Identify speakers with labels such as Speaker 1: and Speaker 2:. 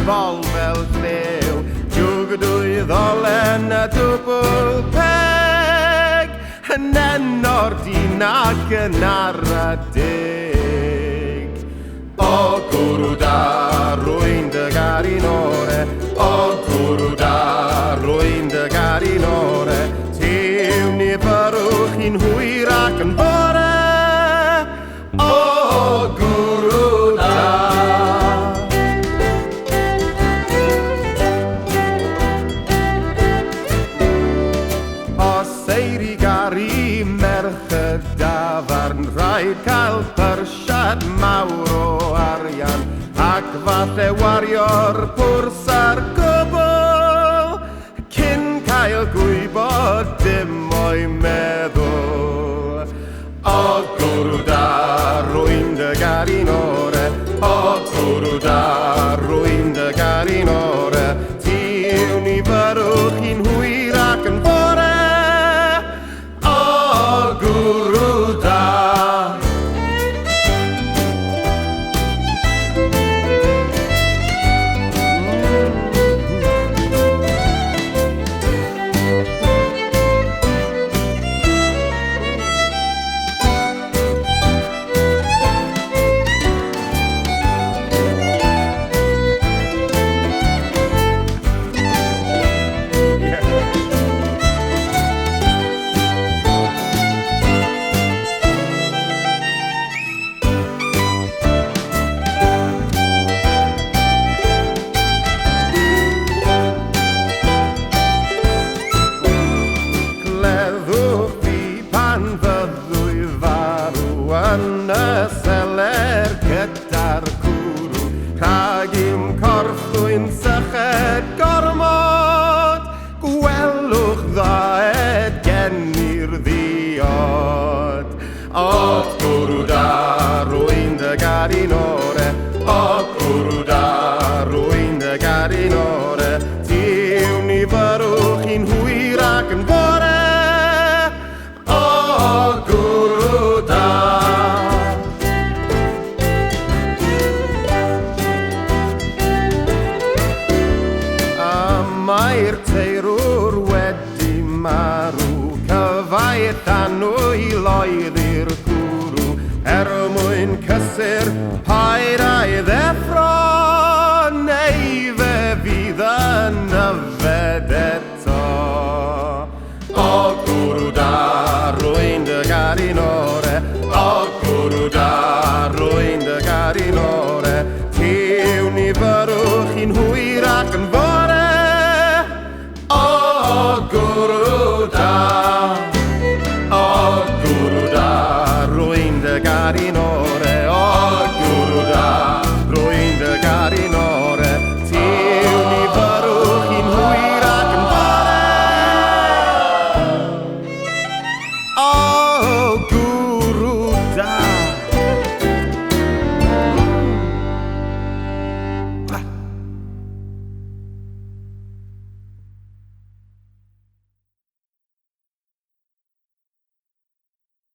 Speaker 1: bol fel llew, jwg dwy ddolen a dwbl peg, yn enor dyn ac yn aradig. O gwrw da, rwy'n dy garin ore, o gwrw da, rwy'n dy garin ore, tiw ni fyrwch i'n hwyr ac yn bore. O gwrw da. Os eiri gari merched dafarn, rhaid cael pyrsiad mawr o arian, ac falle wario'r pwrs ar gwbl, cyn cael gwybod dim o'i meddwl. O gwrw da, rwy'n dy garin ore, o gwrw da, rwy'n dy garin ore, tiw ni fyrwch i'n hwyr ac yn bore. O gwrw da. Yn y seler gyda'r cwrw, rhag i'm corff dwi'n syched gormod, gwelwch ddaed gen i'r ddiod. O gwrw da, rwy'n dy garin ore, o gwrw da, rwy'n dy garin ore, tiw ni fyrwch i'n hwyr ac yn bore. O gwrw da. Mae'r teirwr wedi marw, cyfaith anw i loeddi'r gwrw, mwyn cysur paid